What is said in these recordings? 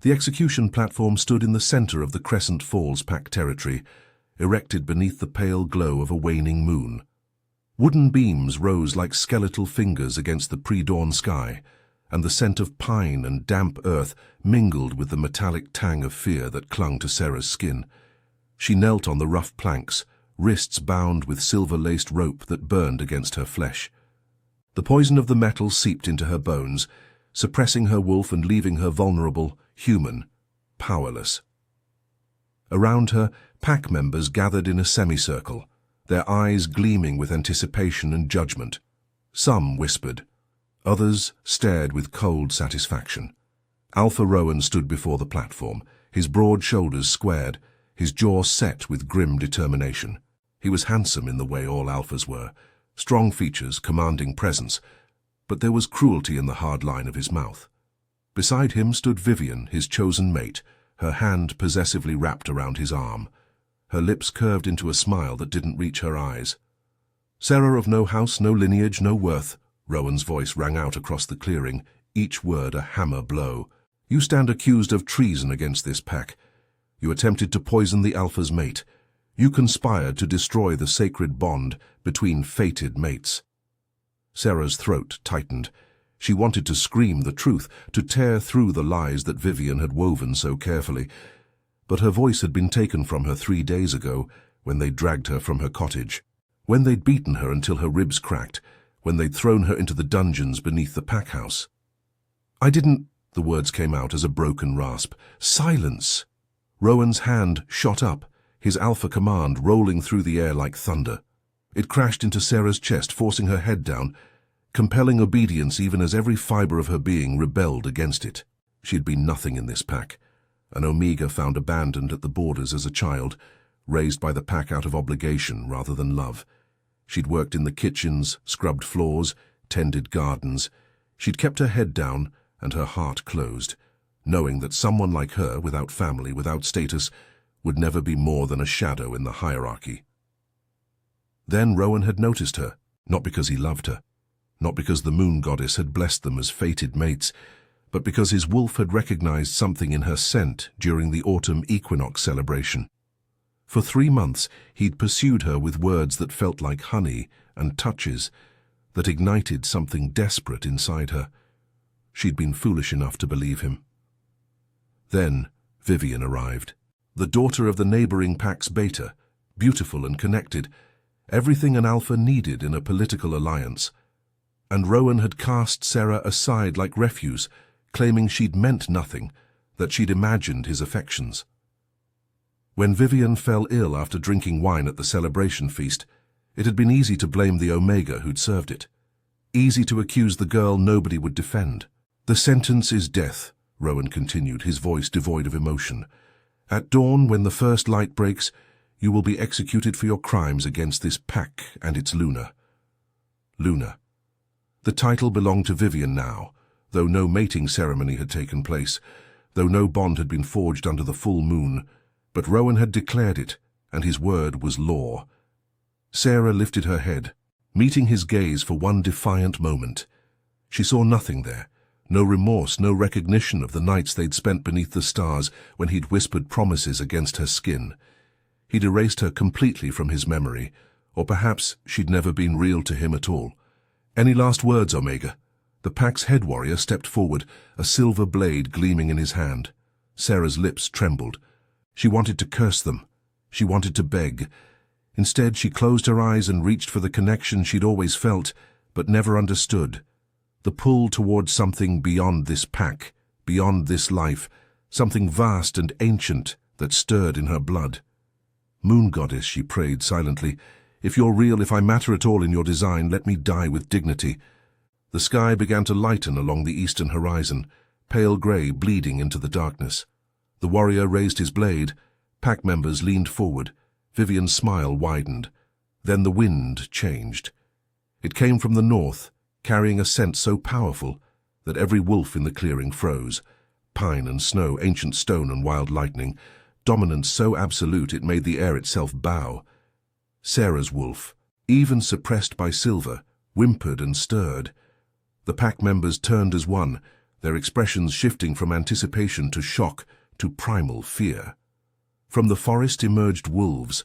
The execution platform stood in the center of the Crescent Falls pack territory, erected beneath the pale glow of a waning moon. Wooden beams rose like skeletal fingers against the pre-dawn sky, and the scent of pine and damp earth mingled with the metallic tang of fear that clung to Sarah's skin. She knelt on the rough planks, wrists bound with silver-laced rope that burned against her flesh. The poison of the metal seeped into her bones, suppressing her wolf and leaving her vulnerable, human, powerless. Around her, pack members gathered in a semicircle, their eyes gleaming with anticipation and judgment. Some whispered. Others stared with cold satisfaction. Alpha Rowan stood before the platform, his broad shoulders squared, his jaw set with grim determination. He was handsome in the way all alphas were, strong features, commanding presence, but there was cruelty in the hard line of his mouth. Beside him stood Vivian, his chosen mate, her hand possessively wrapped around his arm. Her lips curved into a smile that didn't reach her eyes. "Sarah of no house, no lineage, no worth," Rowan's voice rang out across the clearing, each word a hammer blow. "You stand accused of treason against this pack. You attempted to poison the Alpha's mate. You conspired to destroy the sacred bond between fated mates." Sarah's throat tightened. She wanted to scream the truth, to tear through the lies that Vivian had woven so carefully. But her voice had been taken from her 3 days ago, when they dragged her from her cottage, when they'd beaten her until her ribs cracked, when they'd thrown her into the dungeons beneath the pack house. "I didn't—" the words came out as a broken rasp. "Silence!" Rowan's hand shot up, his alpha command rolling through the air like thunder. It crashed into Sarah's chest, forcing her head down, compelling obedience even as every fiber of her being rebelled against it. She'd been nothing in this pack, an Omega found abandoned at the borders as a child, raised by the pack out of obligation rather than love. She'd worked in the kitchens, scrubbed floors, tended gardens. She'd kept her head down and her heart closed, knowing that someone like her, without family, without status, would never be more than a shadow in the hierarchy. Then Rowan had noticed her, not because he loved her, not because the moon goddess had blessed them as fated mates, but because his wolf had recognized something in her scent during the autumn equinox celebration. For 3 months he'd pursued her with words that felt like honey and touches that ignited something desperate inside her. She'd been foolish enough to believe him. Then Vivian arrived, the daughter of the neighboring Pax Beta, beautiful and connected, everything an alpha needed in a political alliance. And Rowan had cast Sarah aside like refuse, claiming she'd meant nothing, that she'd imagined his affections. When Vivian fell ill after drinking wine at the celebration feast, it had been easy to blame the Omega who'd served it. Easy to accuse the girl nobody would defend. "The sentence is death," Rowan continued, his voice devoid of emotion. "At dawn, when the first light breaks, you will be executed for your crimes against this pack and its Luna." Luna. The title belonged to Vivian now, though no mating ceremony had taken place, though no bond had been forged under the full moon, but Rowan had declared it, and his word was law. Sarah lifted her head, meeting his gaze for one defiant moment. She saw nothing there, no remorse, no recognition of the nights they'd spent beneath the stars when he'd whispered promises against her skin. He'd erased her completely from his memory, or perhaps she'd never been real to him at all. "Any last words, Omega?" The pack's head warrior stepped forward, a silver blade gleaming in his hand. Sarah's lips trembled. She wanted to curse them. She wanted to beg. Instead, she closed her eyes and reached for the connection she'd always felt, but never understood. The pull towards something beyond this pack, beyond this life, something vast and ancient that stirred in her blood. "Moon goddess," she prayed silently, "if you're real, if I matter at all in your design, let me die with dignity." The sky began to lighten along the eastern horizon, pale grey bleeding into the darkness. The warrior raised his blade. Pack members leaned forward. Vivian's smile widened. Then the wind changed. It came from the north, carrying a scent so powerful that every wolf in the clearing froze. Pine and snow, ancient stone and wild lightning, dominance so absolute it made the air itself bow. Sarah's wolf, even suppressed by silver, whimpered and stirred. The pack members turned as one, their expressions shifting from anticipation to shock to primal fear. From the forest emerged wolves,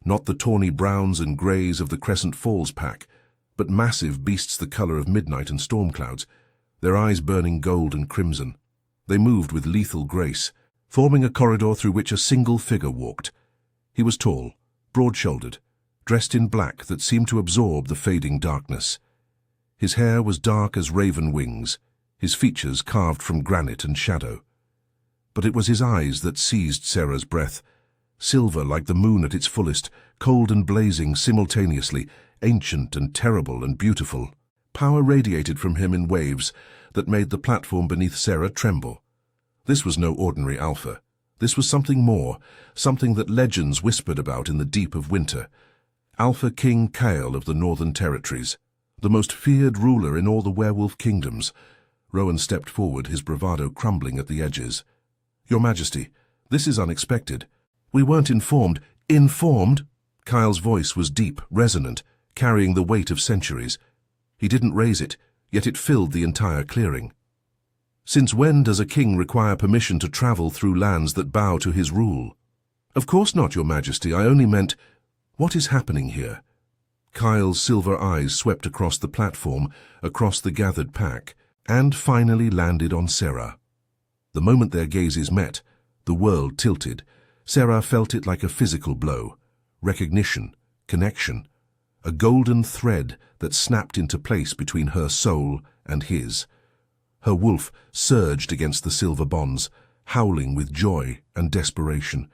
not the tawny browns and greys of the Crescent Falls pack, but massive beasts the color of midnight and storm clouds, their eyes burning gold and crimson. They moved with lethal grace, forming a corridor through which a single figure walked. He was tall, broad-shouldered, dressed in black that seemed to absorb the fading darkness. His hair was dark as raven wings, his features carved from granite and shadow. But it was his eyes that seized Sarah's breath, silver like the moon at its fullest, cold and blazing simultaneously, ancient and terrible and beautiful. Power radiated from him in waves that made the platform beneath Sarah tremble. This was no ordinary Alpha. This was something more, something that legends whispered about in the deep of winter. Alpha King Khael of the Northern Territories, the most feared ruler in all the werewolf kingdoms. Rowan stepped forward, his bravado crumbling at the edges. "Your Majesty, this is unexpected. We weren't informed." "Informed?" Khael's voice was deep, resonant, carrying the weight of centuries. He didn't raise it, yet it filled the entire clearing. "Since when does a king require permission to travel through lands that bow to his rule?" "Of course not, Your Majesty. I only meant—" "What is happening here?" Khael's silver eyes swept across the platform, across the gathered pack, and finally landed on Sarah. The moment their gazes met, the world tilted. Sarah felt it like a physical blow. Recognition, connection, a golden thread that snapped into place between her soul and his. Her wolf surged against the silver bonds, howling with joy and desperation.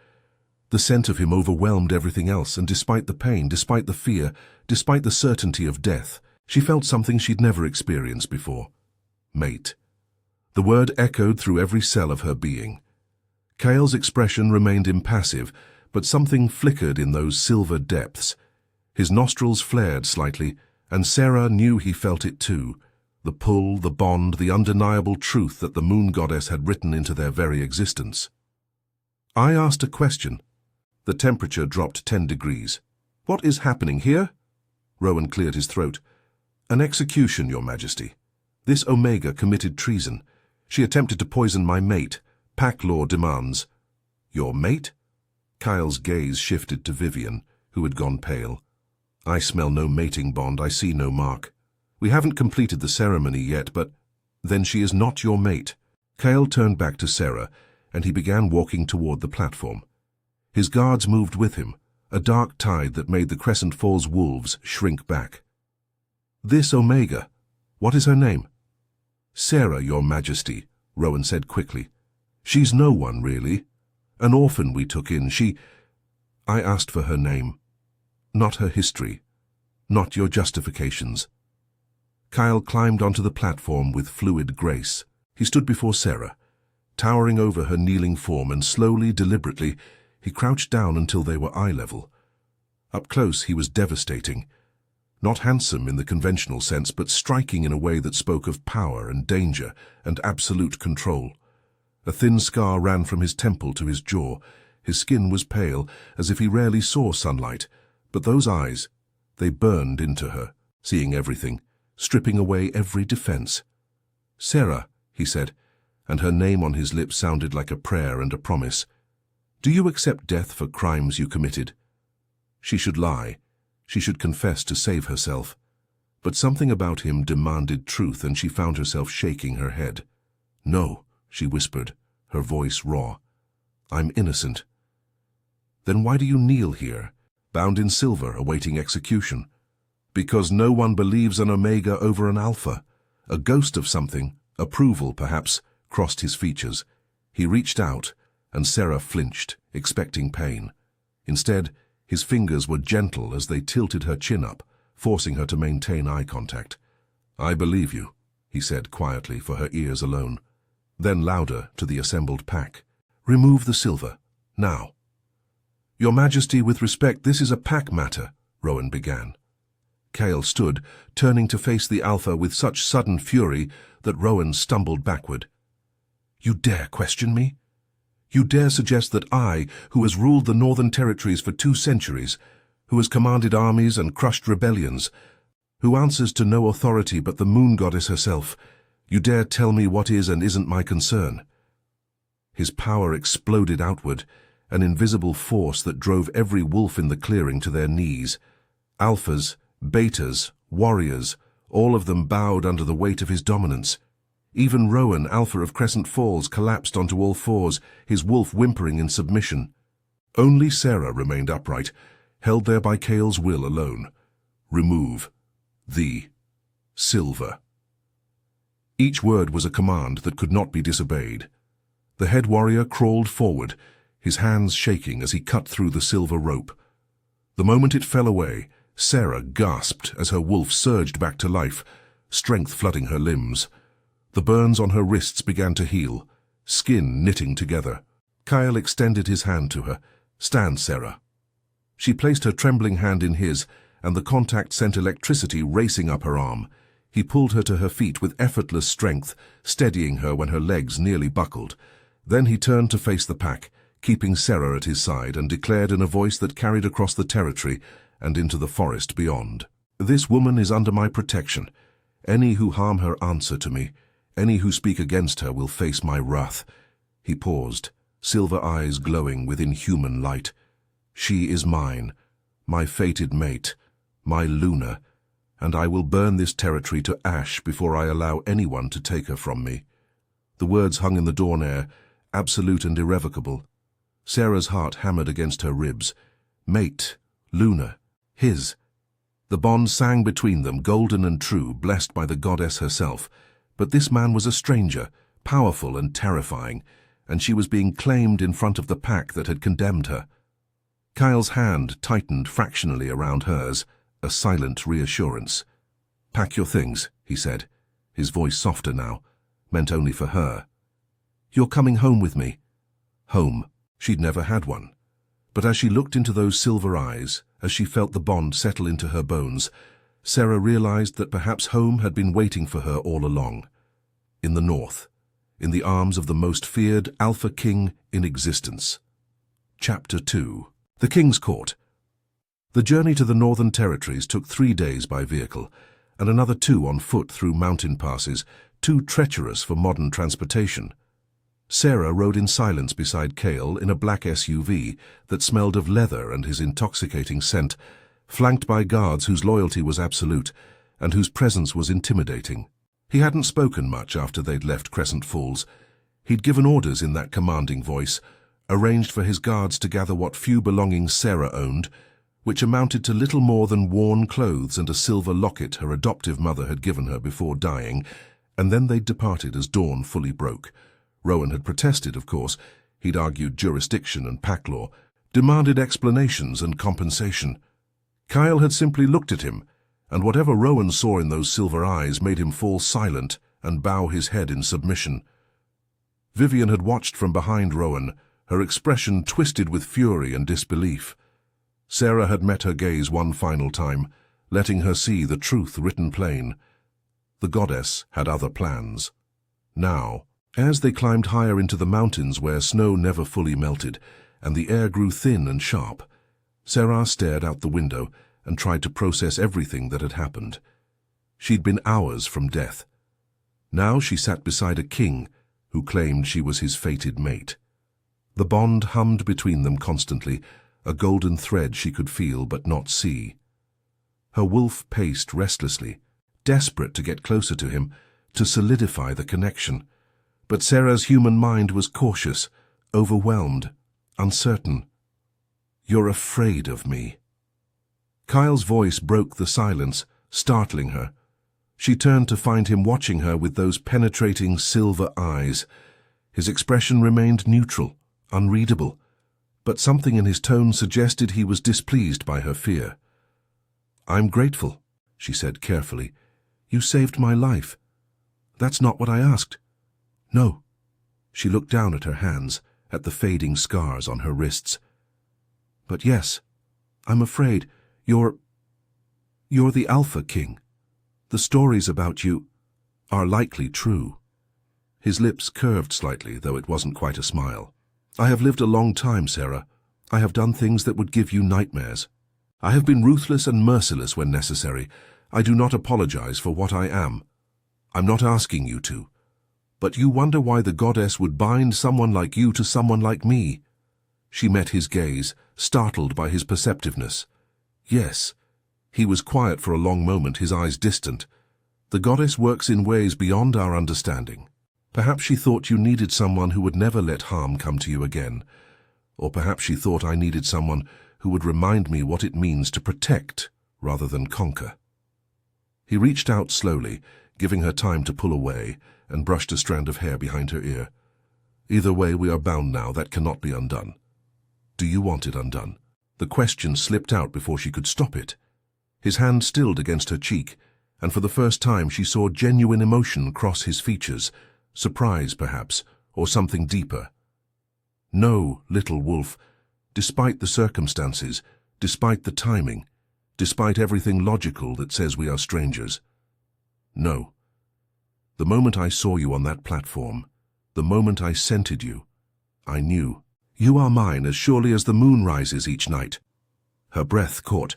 The scent of him overwhelmed everything else, and despite the pain, despite the fear, despite the certainty of death, she felt something she'd never experienced before. Mate. The word echoed through every cell of her being. Khael's expression remained impassive, but something flickered in those silver depths. His nostrils flared slightly, and Sarah knew he felt it too. The pull, the bond, the undeniable truth that the moon goddess had written into their very existence. I asked a question. The temperature dropped 10 degrees. "What is happening here?" Rowan cleared his throat. "An execution, Your Majesty. This Omega committed treason. She attempted to poison my mate. Pack law demands." "Your mate?" Khael's gaze shifted to Vivian, who had gone pale. "I smell no mating bond. I see no mark. We haven't completed the ceremony yet, but—" "Then she is not your mate." Khael turned back to Sarah, and he began walking toward the platform. His guards moved with him, a dark tide that made the Crescent Falls wolves shrink back. "This Omega, what is her name?" "Sarah, Your Majesty," Rowan said quickly. "She's no one, really. An orphan we took in. I asked for her name. Not her history. Not your justifications." Khael climbed onto the platform with fluid grace. He stood before Sarah, towering over her kneeling form, and slowly, deliberately, he crouched down until they were eye level. Up close he was devastating. Not handsome in the conventional sense, but striking in a way that spoke of power and danger and absolute control. A thin scar ran from his temple to his jaw. His skin was pale, as if he rarely saw sunlight, but those eyes, they burned into her, seeing everything, stripping away every defense. "Sarah," he said, and her name on his lips sounded like a prayer and a promise. "Do you accept death for crimes you committed?" She should lie. She should confess to save herself. But something about him demanded truth, and she found herself shaking her head. "No," she whispered, her voice raw. "I'm innocent." "Then why do you kneel here, bound in silver, awaiting execution?" "Because no one believes an Omega over an Alpha. A ghost of something, approval perhaps, crossed his features. He reached out, and Sarah flinched, expecting pain. Instead, his fingers were gentle as they tilted her chin up, forcing her to maintain eye contact. "I believe you," he said quietly for her ears alone. Then louder to the assembled pack. "Remove the silver, now." "Your Majesty, with respect, this is a pack matter," Rowan began. Khael stood, turning to face the Alpha with such sudden fury that Rowan stumbled backward. "You dare question me? You dare suggest that I, who has ruled the Northern Territories for 2 centuries, who has commanded armies and crushed rebellions, who answers to no authority but the moon goddess herself, You dare tell me what is and isn't my concern?" His power exploded outward, an invisible force that drove every wolf in the clearing to their knees. Alphas, betas, warriors, all of them bowed under the weight of his dominance. Even Rowan, Alpha of Crescent Falls, collapsed onto all fours, his wolf whimpering in submission. Only Sarah remained upright, held there by Cale's will alone. Remove. The. Silver. Each word was a command that could not be disobeyed. The head warrior crawled forward, his hands shaking as he cut through the silver rope. The moment it fell away, Sarah gasped as her wolf surged back to life, strength flooding her limbs. The burns on her wrists began to heal, skin knitting together. Kyle extended his hand to her. "Stand, Sarah." She placed her trembling hand in his, and the contact sent electricity racing up her arm. He pulled her to her feet with effortless strength, steadying her when her legs nearly buckled. Then he turned to face the pack, keeping Sarah at his side, and declared in a voice that carried across the territory and into the forest beyond. "This woman is under my protection. Any who harm her answer to me. Any who speak against her will face my wrath." He paused, silver eyes glowing with inhuman light. "She is mine, my fated mate, my Luna, and I will burn this territory to ash before I allow anyone to take her from me." The words hung in the dawn air, absolute and irrevocable. Sarah's heart hammered against her ribs. Mate, Luna, his. The bond sang between them, golden and true, blessed by the goddess herself. But this man was a stranger, powerful and terrifying, and she was being claimed in front of the pack that had condemned her. Kyle's hand tightened fractionally around hers, a silent reassurance. "Pack your things," he said, his voice softer now, meant only for her. "You're coming home with me." Home. She'd never had one. But as she looked into those silver eyes, as she felt the bond settle into her bones, Sarah realized that perhaps home had been waiting for her all along. In the north, in the arms of the most feared Alpha King in existence. Chapter 2. The King's Court. The journey to the Northern Territories took 3 days by vehicle, and another 2 on foot through mountain passes, too treacherous for modern transportation. Sarah rode in silence beside Cale in a black SUV that smelled of leather and his intoxicating scent, flanked by guards whose loyalty was absolute and whose presence was intimidating. He hadn't spoken much after they'd left Crescent Falls. He'd given orders in that commanding voice, arranged for his guards to gather what few belongings Sarah owned, which amounted to little more than worn clothes and a silver locket her adoptive mother had given her before dying, and then they'd departed as dawn fully broke. Rowan had protested, of course. He'd argued jurisdiction and pack law, demanded explanations and compensation. Kyle had simply looked at him, and whatever Rowan saw in those silver eyes made him fall silent and bow his head in submission. Vivian had watched from behind Rowan, her expression twisted with fury and disbelief. Sarah had met her gaze one final time, letting her see the truth written plain. The goddess had other plans. Now, as they climbed higher into the mountains where snow never fully melted, and the air grew thin and sharp, Sarah stared out the window and tried to process everything that had happened. She'd been hours from death. Now she sat beside a king who claimed she was his fated mate. The bond hummed between them constantly, a golden thread she could feel but not see. Her wolf paced restlessly, desperate to get closer to him, to solidify the connection. But Sarah's human mind was cautious, overwhelmed, uncertain. "You're afraid of me." Kyle's voice broke the silence, startling her. She turned to find him watching her with those penetrating silver eyes. His expression remained neutral, unreadable, but something in his tone suggested he was displeased by her fear. "I'm grateful," she said carefully. "You saved my life." "That's not what I asked." "No." She looked down at her hands, at the fading scars on her wrists. "But yes, I'm afraid you're the Alpha King. The stories about you are likely true." His lips curved slightly, though it wasn't quite a smile. "I have lived a long time, Sarah. I have done things that would give you nightmares. I have been ruthless and merciless when necessary. I do not apologize for what I am." I'm not asking you to. But you wonder why the goddess would bind someone like you to someone like me. She met his gaze, startled by his perceptiveness. Yes. He was quiet for a long moment, his eyes distant. The goddess works in ways beyond our understanding. Perhaps she thought you needed someone who would never let harm come to you again. Or perhaps she thought I needed someone who would remind me what it means to protect rather than conquer. He reached out slowly, giving her time to pull away, and brushed a strand of hair behind her ear. Either way, we are bound now. That cannot be undone. Do you want it undone? The question slipped out before she could stop it. His hand stilled against her cheek, and for the first time she saw genuine emotion cross his features, surprise perhaps, or something deeper. No, little wolf, despite the circumstances, despite the timing, despite everything logical that says we are strangers. No. The moment I saw you on that platform, the moment I scented you, I knew. You are mine as surely as the moon rises each night. Her breath caught.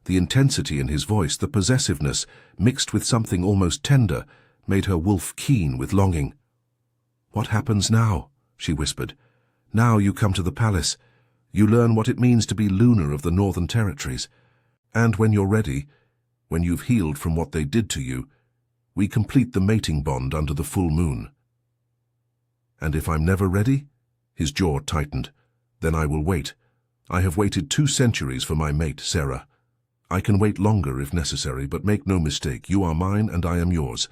The intensity in his voice, the possessiveness, mixed with something almost tender, made her wolf keen with longing. What happens now? She whispered. Now you come to the palace. You learn what it means to be Luna of the Northern Territories. And when you're ready, when you've healed from what they did to you, we complete the mating bond under the full moon. And if I'm never ready? His jaw tightened. Then I will wait. I have waited 2 centuries for my mate, Sarah. I can wait longer if necessary, but make no mistake, you are mine and I am yours.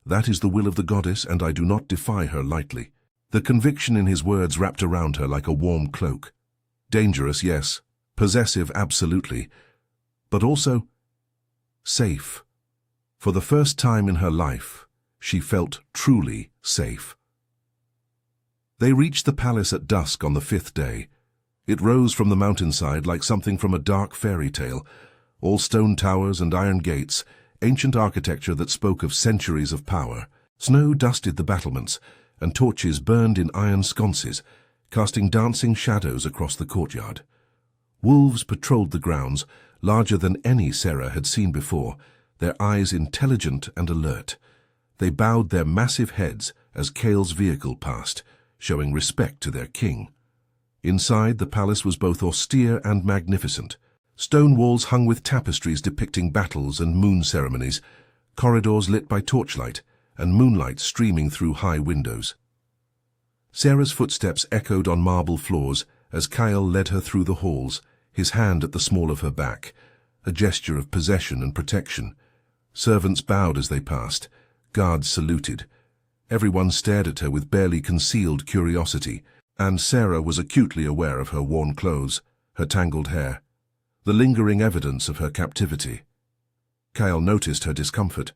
That is the will of the goddess, and I do not defy her lightly. The conviction in his words wrapped around her like a warm cloak. Dangerous, yes. Possessive, absolutely. But also safe. For the first time in her life, she felt truly safe. They reached the palace at dusk on the 5th day. It rose from the mountainside like something from a dark fairy tale, all stone towers and iron gates, ancient architecture that spoke of centuries of power. Snow dusted the battlements, and torches burned in iron sconces, casting dancing shadows across the courtyard. Wolves patrolled the grounds, larger than any Sarah had seen before, their eyes intelligent and alert. They bowed their massive heads as Kale's vehicle passed, showing respect to their king. Inside, the palace was both austere and magnificent. Stone walls hung with tapestries depicting battles and moon ceremonies, corridors lit by torchlight, and moonlight streaming through high windows. Sarah's footsteps echoed on marble floors as Kyle led her through the halls, his hand at the small of her back, a gesture of possession and protection. Servants bowed as they passed, guards saluted. Everyone stared at her with barely concealed curiosity, and Sarah was acutely aware of her worn clothes, her tangled hair, the lingering evidence of her captivity. Kyle noticed her discomfort.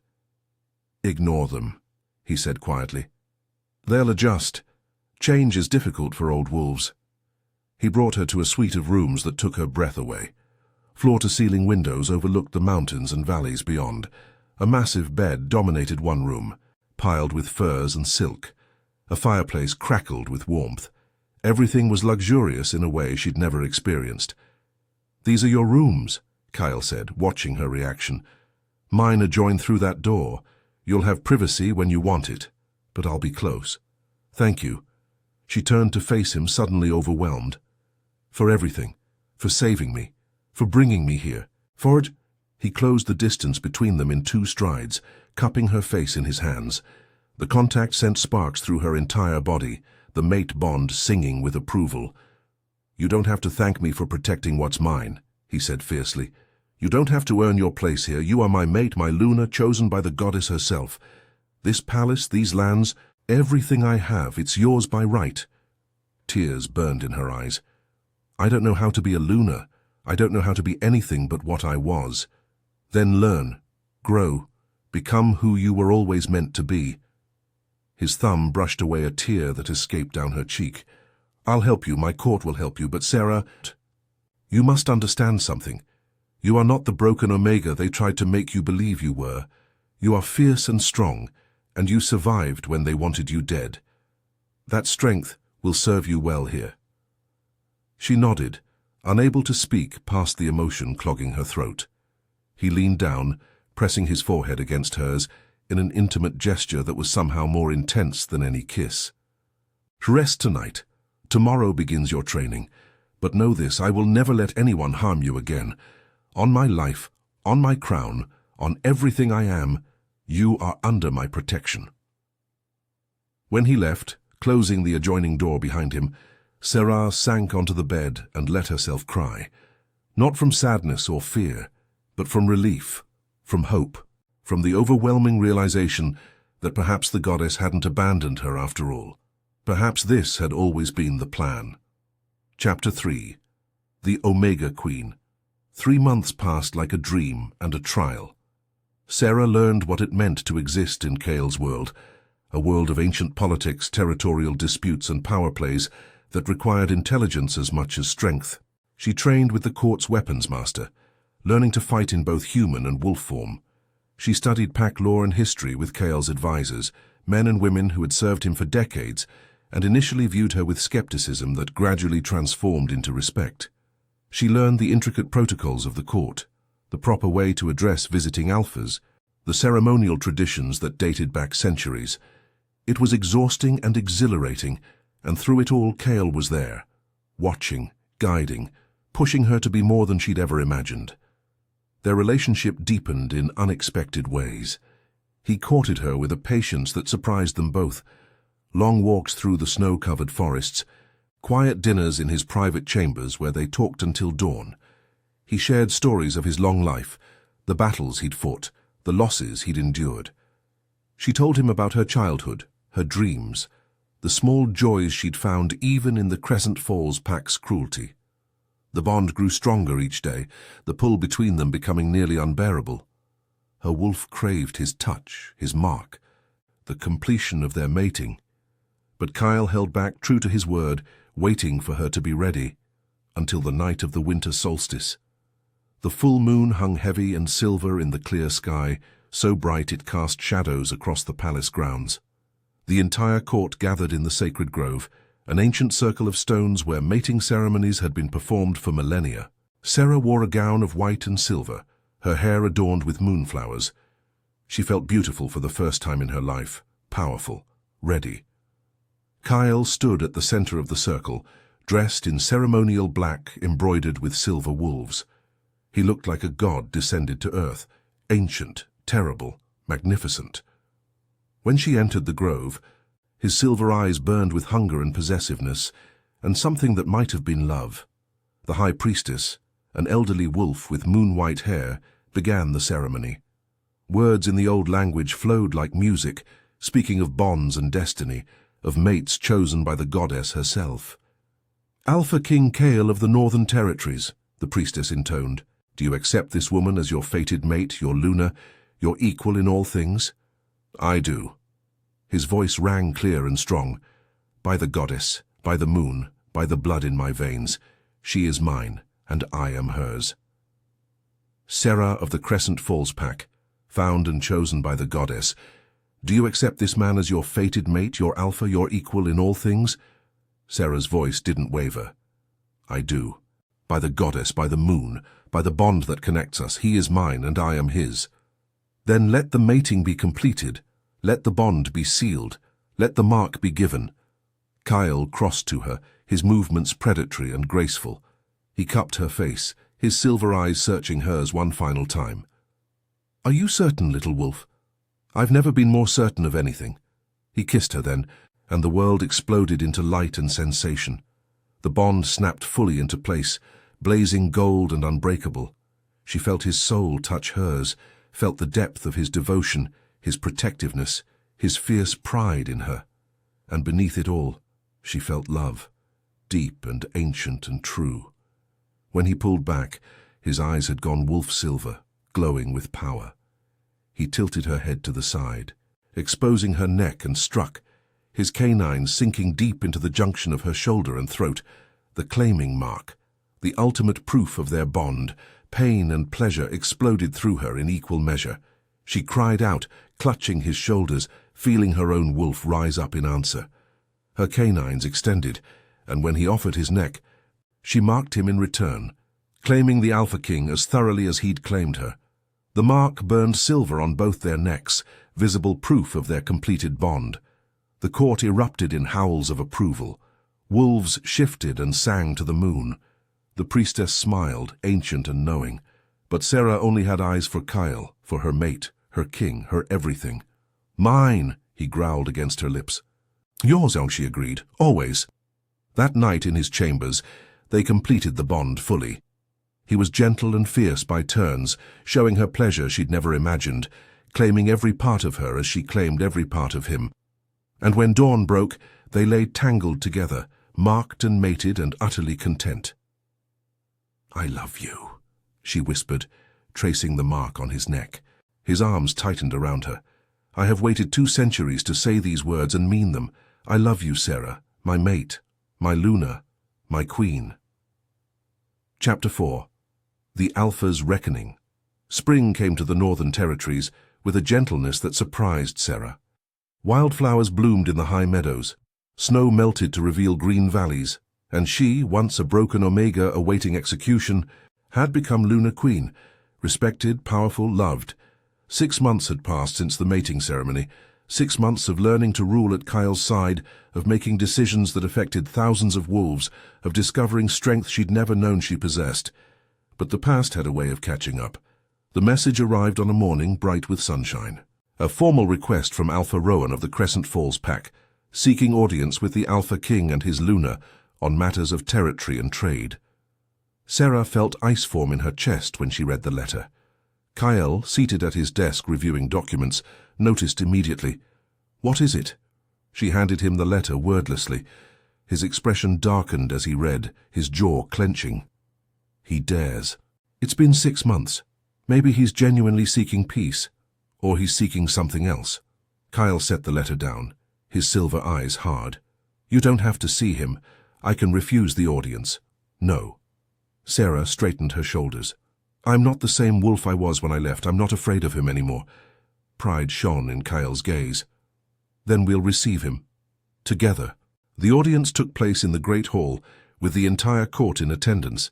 "Ignore them," he said quietly. "They'll adjust. Change is difficult for old wolves." He brought her to a suite of rooms that took her breath away. Floor-to-ceiling windows overlooked the mountains and valleys beyond. A massive bed dominated one room, piled with furs and silk. A fireplace crackled with warmth. Everything was luxurious in a way she'd never experienced. "These are your rooms," Kyle said, watching her reaction. "Mine adjoin through that door. You'll have privacy when you want it, but I'll be close." "Thank you." She turned to face him, suddenly overwhelmed. "For everything. For saving me. For bringing me here. For it—" He closed the distance between them in 2 strides, cupping her face in his hands. The contact sent sparks through her entire body, the mate bond singing with approval. "You don't have to thank me for protecting what's mine," he said fiercely. "You don't have to earn your place here. You are my mate, my Luna, chosen by the goddess herself. This palace, these lands, everything I have, it's yours by right." Tears burned in her eyes. "I don't know how to be a Luna. I don't know how to be anything but what I was." "Then learn, grow, become who you were always meant to be." His thumb brushed away a tear that escaped down her cheek. "I'll help you, my court will help you, but Sarah, you must understand something. You are not the broken Omega they tried to make you believe you were. You are fierce and strong, and you survived when they wanted you dead. That strength will serve you well here." She nodded, unable to speak past the emotion clogging her throat. He leaned down, pressing his forehead against hers, in an intimate gesture that was somehow more intense than any kiss. Rest tonight. Tomorrow begins your training. But know this, I will never let anyone harm you again. On my life, on my crown, on everything I am, you are under my protection. When he left, closing the adjoining door behind him, Serra sank onto the bed and let herself cry. Not from sadness or fear, but from relief, from hope, from the overwhelming realization that perhaps the goddess hadn't abandoned her after all. Perhaps this had always been the plan. Chapter 3. The Omega Queen. 3 months passed like a dream and a trial. Serra learned what it meant to exist in Kael's world, a world of ancient politics, territorial disputes and power plays that required intelligence as much as strength. She trained with the court's weapons master, learning to fight in both human and wolf form. She studied pack lore and history with Kael's advisors, men and women who had served him for decades, and initially viewed her with skepticism that gradually transformed into respect. She learned the intricate protocols of the court, the proper way to address visiting alphas, the ceremonial traditions that dated back centuries. It was exhausting and exhilarating, and through it all Kael was there, watching, guiding, pushing her to be more than she'd ever imagined. Their relationship deepened in unexpected ways. He courted her with a patience that surprised them both. Long walks through the snow-covered forests, quiet dinners in his private chambers where they talked until dawn. He shared stories of his long life, the battles he'd fought, the losses he'd endured. She told him about her childhood, her dreams, the small joys she'd found even in the Crescent Falls Pack's cruelty. The bond grew stronger each day, the pull between them becoming nearly unbearable. Her wolf craved his touch, his mark, the completion of their mating. But Kael held back, true to his word, waiting for her to be ready, until the night of the winter solstice. The full moon hung heavy and silver in the clear sky, so bright it cast shadows across the palace grounds. The entire court gathered in the sacred grove, an ancient circle of stones where mating ceremonies had been performed for millennia. Serra wore a gown of white and silver, her hair adorned with moonflowers. She felt beautiful for the first time in her life, powerful, ready. Kael stood at the center of the circle, dressed in ceremonial black embroidered with silver wolves. He looked like a god descended to earth, ancient, terrible, magnificent. When she entered the grove, his silver eyes burned with hunger and possessiveness, and something that might have been love. The high priestess, an elderly wolf with moon-white hair, began the ceremony. Words in the old language flowed like music, speaking of bonds and destiny, of mates chosen by the goddess herself. "Alpha King Kael of the Northern Territories," the priestess intoned. "Do you accept this woman as your fated mate, your Luna, your equal in all things?" "I do." His voice rang clear and strong. "By the goddess, by the moon, by the blood in my veins, she is mine, and I am hers." Serra of the Crescent Falls Pack, found and chosen by the goddess. "Do you accept this man as your fated mate, your alpha, your equal in all things?" Serra's voice didn't waver. "I do. By the goddess, by the moon, by the bond that connects us, he is mine and I am his." "Then let the mating be completed. Let the bond be sealed. Let the mark be given." Kael crossed to her, his movements predatory and graceful. He cupped her face, his silver eyes searching hers one final time. "Are you certain, little wolf?" "I've never been more certain of anything." He kissed her then, and the world exploded into light and sensation. The bond snapped fully into place, blazing gold and unbreakable. She felt his soul touch hers, felt the depth of his devotion, his protectiveness, his fierce pride in her. And beneath it all, she felt love, deep and ancient and true. When he pulled back, his eyes had gone wolf-silver, glowing with power. He tilted her head to the side, exposing her neck, and struck, his canines sinking deep into the junction of her shoulder and throat, the claiming mark, the ultimate proof of their bond. Pain and pleasure exploded through her in equal measure. She cried out, clutching his shoulders, feeling her own wolf rise up in answer. Her canines extended, and when he offered his neck, she marked him in return, claiming the Alpha King as thoroughly as he'd claimed her. The mark burned silver on both their necks, visible proof of their completed bond. The court erupted in howls of approval. Wolves shifted and sang to the moon. The priestess smiled, ancient and knowing. But Sarah only had eyes for Kyle, for her mate, her king, her everything. "Mine," he growled against her lips. "Yours," she agreed, "always." That night in his chambers, they completed the bond fully. He was gentle and fierce by turns, showing her pleasure she'd never imagined, claiming every part of her as she claimed every part of him. And when dawn broke, they lay tangled together, marked and mated and utterly content. "I love you," she whispered, tracing the mark on his neck. His arms tightened around her. "I have waited 2 centuries to say these words and mean them. I love you, Sarah, my mate, my Luna, my queen." Chapter 4. The Alpha's Reckoning. Spring came to the Northern Territories with a gentleness that surprised Sarah. Wildflowers bloomed in the high meadows. Snow melted to reveal green valleys, and she, once a broken Omega awaiting execution, had become Luna Queen, respected, powerful, loved. 6 months had passed since the mating ceremony, 6 months of learning to rule at Kyle's side, of making decisions that affected thousands of wolves, of discovering strength she'd never known she possessed. But the past had a way of catching up. The message arrived on a morning bright with sunshine. A formal request from Alpha Rowan of the Crescent Falls Pack, seeking audience with the Alpha King and his Luna on matters of territory and trade. Sarah felt ice form in her chest when she read the letter. Kyle, seated at his desk reviewing documents, noticed immediately. "What is it?" She handed him the letter wordlessly. His expression darkened as he read, his jaw clenching. "He dares. It's been 6 months. Maybe he's genuinely seeking peace. Or he's seeking something else." Kyle set the letter down, his silver eyes hard. "You don't have to see him. I can refuse the audience." "No." Sarah straightened her shoulders. "I'm not the same wolf I was when I left. I'm not afraid of him anymore." Pride shone in Kyle's gaze. "Then we'll receive him. Together." The audience took place in the Great Hall, with the entire court in attendance.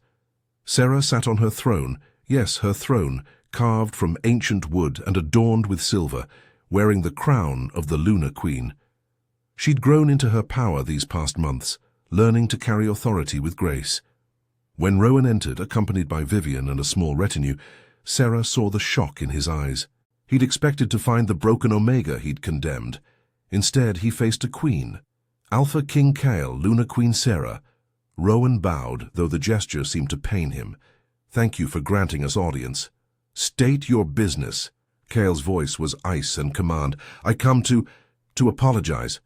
Sarah sat on her throne, yes, her throne, carved from ancient wood and adorned with silver, wearing the crown of the Luna Queen. She'd grown into her power these past months, learning to carry authority with grace. When Rowan entered, accompanied by Vivian and a small retinue, Sarah saw the shock in his eyes. He'd expected to find the broken Omega he'd condemned. Instead, he faced a queen. Alpha King Kyle, Luna Queen Sarah. Rowan bowed, though the gesture seemed to pain him. "Thank you for granting us audience." "State your business." Kyle's voice was ice and command. "I come to apologize."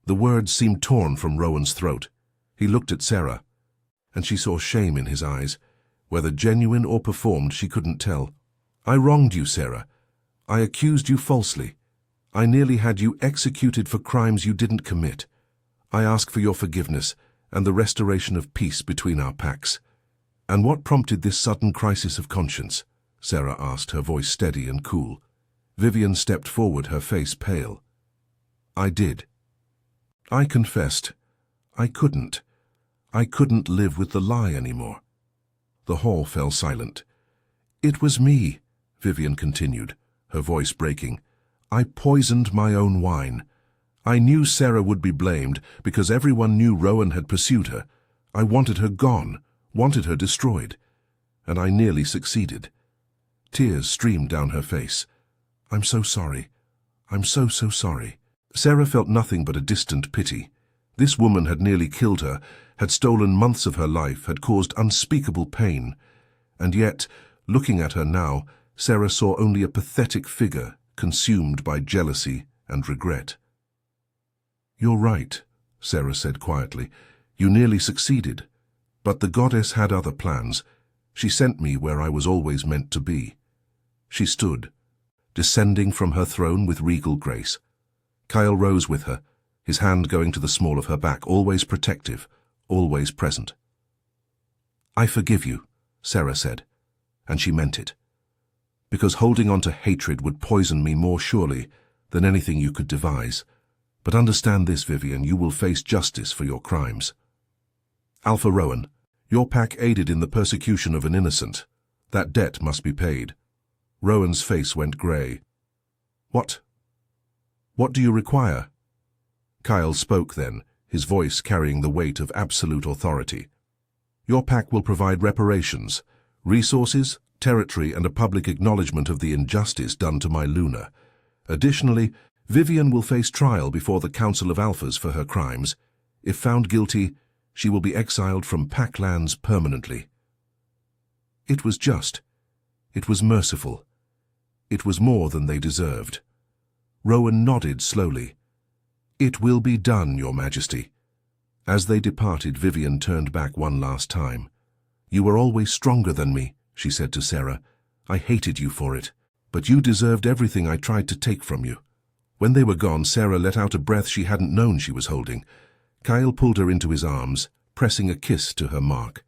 The words seemed torn from Rowan's throat. He looked at Sarah, and she saw shame in his eyes. Whether genuine or performed, she couldn't tell. "I wronged you, Sarah. I accused you falsely. I nearly had you executed for crimes you didn't commit. I ask for your forgiveness and the restoration of peace between our packs." "And what prompted this sudden crisis of conscience?" Sarah asked, her voice steady and cool. Vivian stepped forward, her face pale. "I did. I confessed. I couldn't live with the lie anymore." The hall fell silent. "It was me," Vivian continued, her voice breaking. "I poisoned my own wine. I knew Sarah would be blamed because everyone knew Rowan had pursued her. I wanted her gone, wanted her destroyed. And I nearly succeeded." Tears streamed down her face. "I'm so sorry. I'm so sorry." Sarah felt nothing but a distant pity. This woman had nearly killed her, had stolen months of her life, had caused unspeakable pain. And yet, looking at her now, Sarah saw only a pathetic figure consumed by jealousy and regret. "You're right," Sarah said quietly. "You nearly succeeded. But the goddess had other plans. She sent me where I was always meant to be." She stood, descending from her throne with regal grace. Kyle rose with her, his hand going to the small of her back, always protective, always present. "I forgive you," Sarah said, and she meant it. "Because holding on to hatred would poison me more surely than anything you could devise. But understand this, Vivian, you will face justice for your crimes." "Alpha Rowan, your pack aided in the persecution of an innocent. That debt must be paid." Rowan's face went grey. "What? What do you require? Kyle spoke then, his voice carrying the weight of absolute authority. Your pack will provide reparations, resources, territory, and a public acknowledgement of the injustice done to my Luna. Additionally, Vivian will face trial before the Council of Alphas for her crimes. If found guilty, she will be exiled from Pack lands permanently. It was just. It was merciful. It was more than they deserved. Rowan nodded slowly. It will be done, Your Majesty. As they departed, Vivian turned back one last time. You were always stronger than me, she said to Sarah. I hated you for it, but you deserved everything I tried to take from you. When they were gone, Sarah let out a breath she hadn't known she was holding. Kyle pulled her into his arms, pressing a kiss to her mark.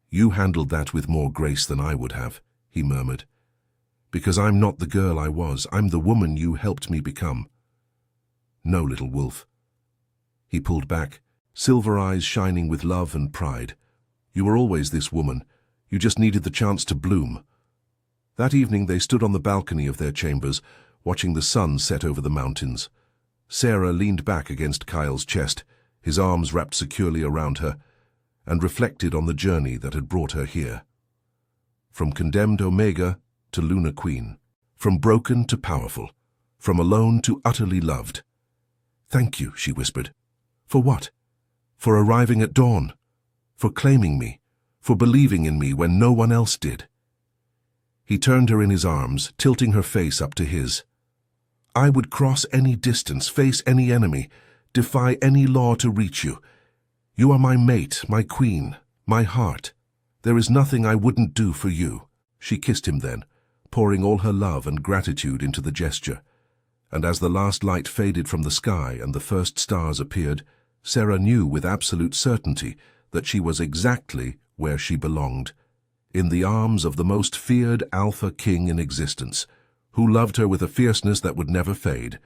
You handled that with more grace than I would have, he murmured. Because I'm not the girl I was, I'm the woman you helped me become. No, little wolf. He pulled back, silver eyes shining with love and pride. You were always this woman. You just needed the chance to bloom. That evening they stood on the balcony of their chambers, watching the sun set over the mountains. Sarah leaned back against Kyle's chest, his arms wrapped securely around her, and reflected on the journey that had brought her here. From condemned Omega to Luna Queen, from broken to powerful, from alone to utterly loved. Thank you, she whispered. For what? For arriving at dawn, for claiming me, for believing in me when no one else did. He turned her in his arms, tilting her face up to his. I would cross any distance, face any enemy, defy any law to reach you. You are my mate, my queen, my heart. There is nothing I wouldn't do for you. She kissed him then, pouring all her love and gratitude into the gesture. And as the last light faded from the sky and the first stars appeared, Sarah knew with absolute certainty that she was exactly where she belonged, in the arms of the most feared Alpha King in existence, who loved her with a fierceness that would never fade,